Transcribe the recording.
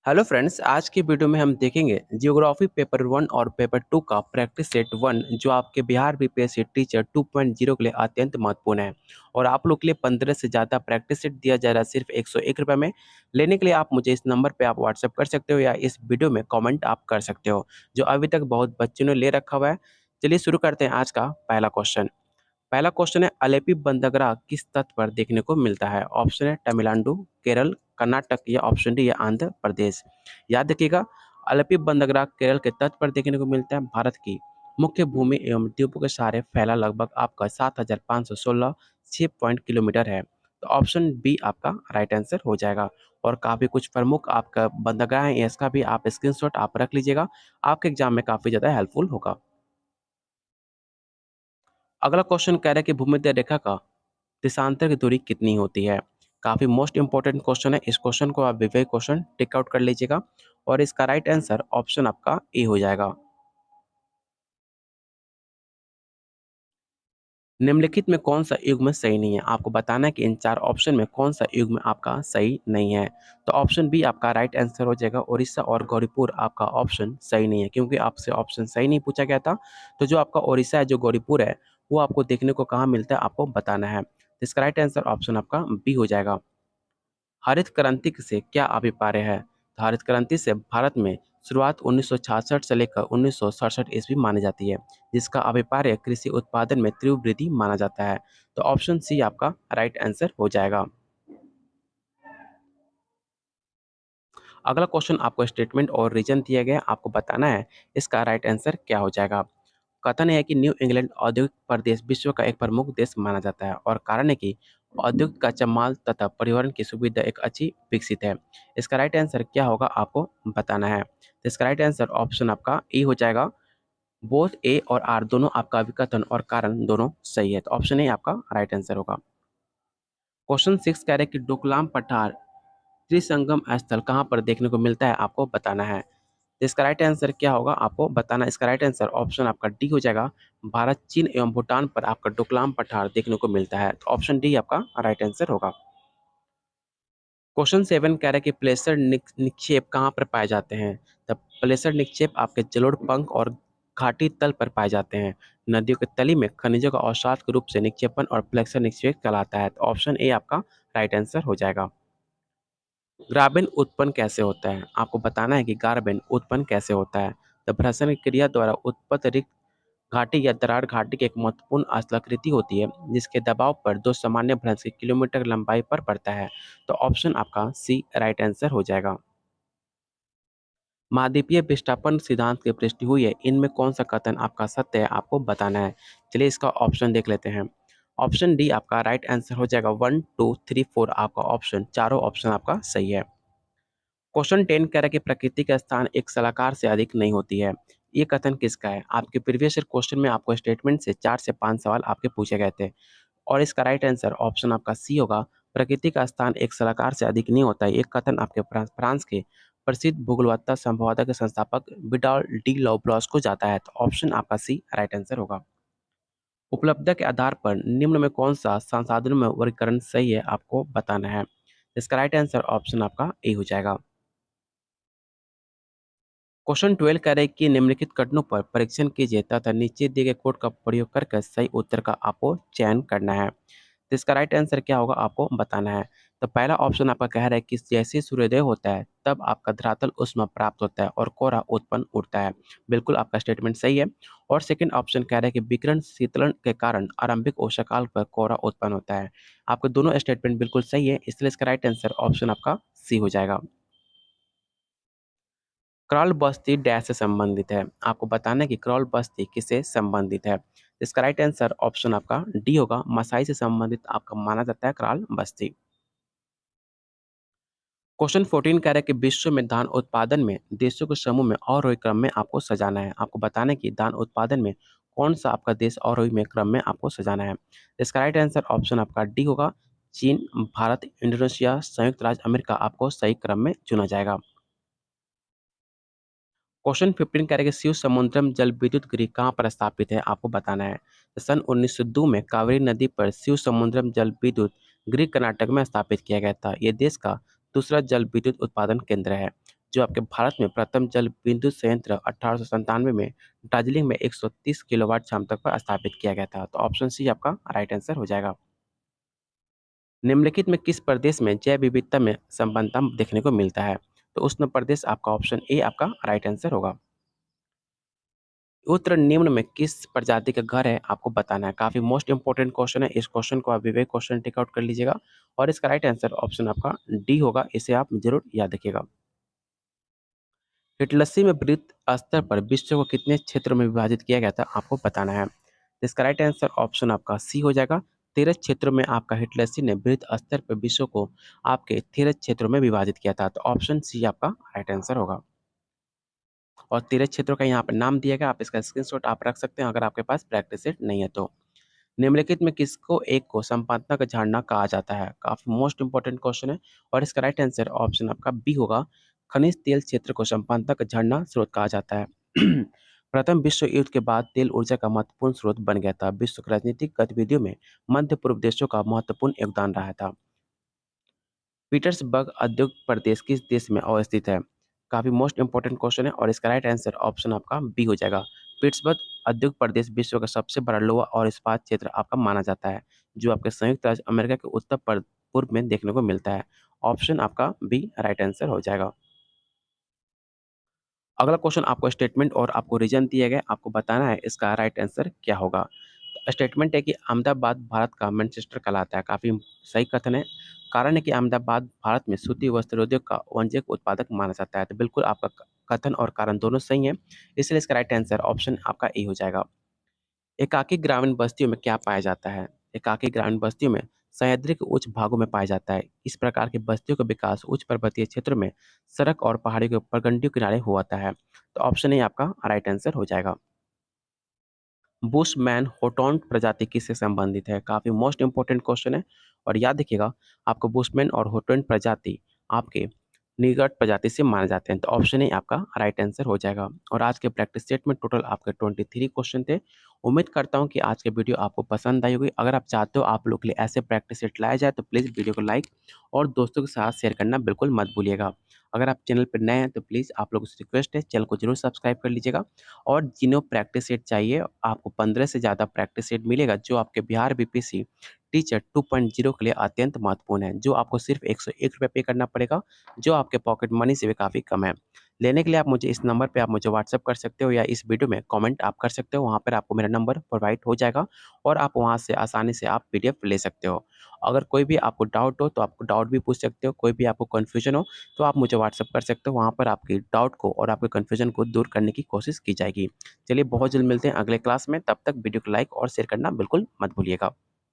Hello friends, आज की video में हम देखेंगे जियोग्राफी पेपर 1 और पेपर 2 का प्रैक्टिस सेट 1 जो आपके बिहार बीपीएससी टीचर 2.0 के लिए अत्यंत महत्वपूर्ण है। और आप लोग के लिए 15 से ज़्यादा प्रैक्टिस सेट दिया जा रहा है सिर्फ 101 रुपये में। लेने के लिए आप मुझे इस नंबर पे आप व्हाट्सएप कर सकते हो या इस वीडियो में कमेंट आप कर सकते हो, जो अभी तक बहुत बच्चों ने ले रखा हुआ है। चलिए शुरू करते हैं आज का पहला क्वेश्चन। पहला क्वेश्चन है, अलेपी बंदरगाह किस तट पर देखने को मिलता है? ऑप्शन है तमिलनाडु, केरल, कर्नाटक या ऑप्शन डी या आंध्र प्रदेश। याद रखिएगा, अलेपी बंदरगाह केरल के तट पर देखने को मिलता है। भारत की मुख्य भूमि एवं द्वीपों के सहारे फैला लगभग आपका 7,516 किलोमीटर है। तो ऑप्शन बी आपका राइट आंसर हो जाएगा। और काफ़ी कुछ प्रमुख आपका बंदरगाह है, इसका भी आप स्क्रीनशॉट आप रख लीजिएगा, आपके एग्जाम में काफ़ी ज़्यादा हेल्पफुल होगा। अगला क्वेश्चन कह रहा है कि भूमध्य रेखा का देशांतर की दूरी कितनी होती है? काफ़ी मोस्ट इंपॉर्टेंट क्वेश्चन है। इस क्वेश्चन को आप विवेक क्वेश्चन टिक आउट कर लीजिएगा और इसका राइट आंसर ऑप्शन आपका ए हो जाएगा। निम्नलिखित में कौन सा युग्म सही नहीं है? आपको बताना है कि इन चार ऑप्शन में कौन सा युग्म आपका सही नहीं है। तो ऑप्शन बी आपका राइट आंसर हो जाएगा। उड़ीसा और गौरीपुर आपका ऑप्शन सही नहीं है, क्योंकि आपसे ऑप्शन सही नहीं पूछा गया था। तो जो आपका उड़ीसा है, जो गौरीपुर है, वो आपको देखने को कहाँ मिलता है, आपको बताना है। तो इसका राइट आंसर ऑप्शन आपका बी हो जाएगा। हरित क्रांति से क्या अभिप्राय है? तो हरित क्रांति से भारत में शुरुआत 1966 से लेकर 1967 ईस्वी मानी जाती है, जिसका अभिप्राय कृषि उत्पादन में तीव्र वृद्धि माना जाता है। तो ऑप्शन सी आपका राइट आंसर हो जाएगा। अगला क्वेश्चन आपको स्टेटमेंट और रीजन दिया गया है, आपको बताना है इसका राइट आंसर क्या हो जाएगा। कथन है कि न्यू इंग्लैंड औद्योगिक प्रदेश विश्व का एक प्रमुख देश माना जाता है, और कारण है कि औद्योगिक कच्चा माल तथा परिवहन की सुविधा एक अच्छी विकसित है। इसका राइट आंसर क्या होगा, आपको बताना है। तो इसका राइट आंसर ऑप्शन आपका ए हो जाएगा। बोथ ए और आर दोनों आपका विकथन और कारण दोनों सही है, तो ऑप्शन ए आपका राइट आंसर होगा। क्वेश्चन 6 कह रहे हैं कि डोकलाम पठार त्रिसंगम स्थल कहाँ पर देखने को मिलता है, आपको बताना है। तो इसका राइट आंसर क्या होगा, आपको बताना है। इसका राइट आंसर ऑप्शन आपका डी हो जाएगा। भारत, चीन एवं भूटान पर आपका डोकलाम पठार देखने को मिलता है, तो ऑप्शन डी आपका राइट आंसर होगा। क्वेश्चन 7 कह रहा है कि प्लेसर निक्षेप कहाँ पर पाए जाते हैं? तब प्लेसर निक्षेप आपके जलोढ़ पंख और घाटी तल पर पाए जाते हैं। नदियों के तली में खनिजों का अवसाद के रूप से निक्षेपण और प्लेसर निक्षेप कहलाता है, तो ऑप्शन ए आपका राइट आंसर हो जाएगा। ग्राबेन उत्पन्न कैसे होता है? आपको बताना है कि ग्राबेन उत्पन्न कैसे होता है। तो भ्रसन की क्रिया द्वारा उत्पन्न रिक्त घाटी या दरार घाटी की एक महत्वपूर्ण स्थलाकृति होती है, जिसके दबाव पर दो सामान्य भ्रंश की किलोमीटर लंबाई पर पड़ता है। तो ऑप्शन आपका सी राइट आंसर हो जाएगा। महाद्वीपीय विस्थापन सिद्धांत की पुष्टि हुई है, इनमें कौन सा कथन आपका सत्य है, आपको बताना है। चलिए इसका ऑप्शन देख लेते हैं। ऑप्शन डी आपका राइट आंसर हो जाएगा। 1, 2, 3, 4 आपका ऑप्शन, चारों ऑप्शन आपका सही है। क्वेश्चन 10 कह रहा है कि प्रकृति का स्थान एक सलाहकार से अधिक नहीं होती है। ये कथन किसका है? आपके प्रीवियस क्वेश्चन में आपको स्टेटमेंट से 4 से 5 सवाल आपके पूछे गए थे, और इसका राइट आंसर ऑप्शन आपका सी होगा। प्रकृति का स्थान एक सलाहकार से अधिक नहीं होता है। ये कथन आपके फ्रांस के प्रसिद्ध भूगोलवत्ता संभवतः के संस्थापक विडाल डी लॉब्लॉस को जाता है, तो ऑप्शन आपका सी राइट आंसर होगा। उपलब्धता के आधार पर निम्न में कौन सा संसाधनों में वर्गीकरण सही है, आपको बताना है। इसका राइट आंसर ऑप्शन आपका ए हो जाएगा। क्वेश्चन 12 कह रहे हैं कि निम्नलिखित कथनों पर परीक्षण कीजिए तथा नीचे दिए गए कोड का प्रयोग करके सही उत्तर का आपको चयन करना है। तो इसका राइट आंसर क्या होगा, आपको बताना है। तो पहला ऑप्शन आपका कह रहा है कि जैसे सूर्योदय होता है तब आपका धरातल उष्मा प्राप्त होता है और कोहरा उत्पन्न उठता है। बिल्कुल आपका स्टेटमेंट सही है। और सेकंड ऑप्शन कह रहा है कि विकिरण शीतलन के कारण आरंभिक ऊष्माकाल पर कोहरा उत्पन्न होता है। आपके दोनों स्टेटमेंट बिल्कुल सही है, इसलिए इसका राइट आंसर ऑप्शन आपका सी हो जाएगा। क्रॉल बस्ती डैश से संबंधित है। आपको बताना है कि क्रॉल बस्ती किससे संबंधित है। इसका राइट आंसर ऑप्शन आपका डी होगा। मसाई से संबंधित आपका माना जाता है क्रॉल बस्ती। क्वेश्चन 14 कह रहा है कि विश्व में धान उत्पादन में देशों के समूह में अवरोही क्रम में आपको सजाना है। आपको बताना है कि धान उत्पादन में कौन सा आपका देश अवरोही में क्रम में आपको सजाना है। इसका राइट आंसर ऑप्शन आपका डी होगा। चीन, भारत, इंडोनेशिया, संयुक्त राज्य अमेरिका आपको सही क्रम में चुना जाएगा। क्वेश्चन 15 कह रहा है कि शिव समुद्रम जल विद्युत गृह कहाँ पर स्थापित है, आपको बताना है। तो सन 1902 में कावेरी नदी पर शिव समुद्रम जल विद्युत गृह कर्नाटक में स्थापित किया गया था। ये देश का दूसरा जल विद्युत उत्पादन केंद्र है। जो आपके भारत में प्रथम जल विद्युत संयंत्र 1897 में दार्जिलिंग में 130 किलोवाट क्षमता पर स्थापित किया गया था। तो ऑप्शन सी आपका राइट आंसर हो जाएगा। निम्नलिखित में किस प्रदेश में जैव विविधता में संपन्नता देखने को मिलता है? तो उष्ण प्रदेश आपका ऑप्शन ए आपका राइट आंसर होगा। उत्तर निम्न में किस प्रजाति का घर है आपको बताना है। काफी मोस्ट इंपोर्टेंट क्वेश्चन है। इस क्वेश्चन को आप विवेक क्वेश्चन टेक आउट कर लीजिएगा और इसका राइट आंसर ऑप्शन आपका डी होगा। इसे आप जरूर याद रखिएगा। हिटलस्सी में वृत्त स्तर पर विश्व को कितने क्षेत्रों में विभाजित किया गया था आपको बताना है। तो इसका राइट आंसर ऑप्शन आपका सी हो जाएगा। 13 क्षेत्रों में आपका हिटलस्सी ने वृत्त स्तर पर विश्व को आपके 13 क्षेत्रों में विभाजित किया था। तो ऑप्शन सी आपका राइट आंसर होगा। और 13 क्षेत्रों का यहाँ पर नाम दिया गया। आप इसका स्क्रीनशॉट आप रख सकते हैं अगर आपके पास प्रैक्टिस सेट नहीं है तो। निम्नलिखित में किसको एक को संपादना का झरना कहा जाता है? काफी मोस्ट इंपोर्टेंट क्वेश्चन है और इसका राइट आंसर ऑप्शन आपका बी होगा। खनिज तेल क्षेत्र को संपादना का झरना स्रोत कहा जाता है। प्रथम विश्व युद्ध के बाद तेल ऊर्जा का महत्वपूर्ण स्रोत बन गया था। विश्व की राजनीतिक गतिविधियों में मध्य पूर्व देशों का महत्वपूर्ण योगदान रहा था। पीटर्सबर्ग औद्योगिक प्रदेश किस देश में अवस्थित है? काफ़ी मोस्ट इंपोर्टेंट क्वेश्चन है और इसका राइट आंसर ऑप्शन आपका बी हो जाएगा। पीटर्सबर्ग औद्योगिक प्रदेश विश्व का सबसे बड़ा लोहा और इस्पात क्षेत्र आपका माना जाता है, जो आपके संयुक्त राज्य अमेरिका के पूर्व में देखने को मिलता है। ऑप्शन आपका बी राइट आंसर हो जाएगा। अगला क्वेश्चन आपको स्टेटमेंट और आपको रीजन दिया गया, आपको बताना है इसका राइट आंसर क्या होगा। स्टेटमेंट है कि अहमदाबाद भारत का मैनचेस्टर कहलाता है। काफ़ी सही कथन है। कारण है कि अहमदाबाद भारत में सूती वस्त्र उद्योग का वाणिज्यिक उत्पादक माना जाता है। तो बिल्कुल आपका कथन और कारण दोनों सही है, इसलिए इसका राइट आंसर ऑप्शन आपका ए हो जाएगा। एकाकी ग्रामीण बस्तियों में क्या पाया जाता है? एकाकी ग्रामीण बस्तियों में सह्याद्री के उच्च भागों में पाया जाता है। इस प्रकार की बस्तियों का विकास उच्च पर्वतीय क्षेत्रों में सड़क और पहाड़ियों के परगंडियों किनारे हुआ है। तो ऑप्शन ए आपका राइट आंसर हो जाएगा। बुशमैन होटॉन्ट प्रजाति किससे संबंधित है? काफ़ी मोस्ट इंपोर्टेंट क्वेश्चन है और याद रखिएगा, आपको बुशमैन और होटॉन्ट प्रजाति आपके निकट प्रजाति से माने जाते हैं। तो ऑप्शन ए आपका राइट आंसर हो जाएगा। और आज के प्रैक्टिस सेट में टोटल आपके 23 क्वेश्चन थे। उम्मीद करता हूँ कि आज के वीडियो आपको पसंद आई होगी। अगर आप चाहते हो आप लोग के लिए ऐसे प्रैक्टिस सेट लाया जाए तो प्लीज़ वीडियो को लाइक और दोस्तों के साथ शेयर करना बिल्कुल मत भूलिएगा। अगर आप चैनल पर नए हैं तो प्लीज़ आप लोगों से रिक्वेस्ट है, चैनल को जरूर सब्सक्राइब कर लीजिएगा। और जिन्हों प्रैक्टिस सेट चाहिए, आपको 15 से ज़्यादा प्रैक्टिस सेट मिलेगा, जो आपके बिहार बीपीएससी टीचर 2.0 के लिए अत्यंत महत्वपूर्ण है, जो आपको सिर्फ ₹101 पे करना पड़ेगा, जो आपके पॉकेट मनी से भी काफ़ी कम है। लेने के लिए आप मुझे इस नंबर पे आप मुझे व्हाट्सएप कर सकते हो या इस वीडियो में कमेंट आप कर सकते हो, वहाँ पर आपको मेरा नंबर प्रोवाइड हो जाएगा और आप वहाँ से आसानी से आप पीडीएफ ले सकते हो। अगर कोई भी आपको डाउट हो तो आपको डाउट भी पूछ सकते हो, कोई भी आपको कन्फ्यूजन हो तो आप मुझे व्हाट्सएप कर सकते हो, वहाँ पर आपकी डाउट को और आपके कन्फ्यूजन को दूर करने की कोशिश की जाएगी। चलिए बहुत जल्द मिलते हैं अगले क्लास में, तब तक वीडियो को लाइक और शेयर करना बिल्कुल मत भूलिएगा।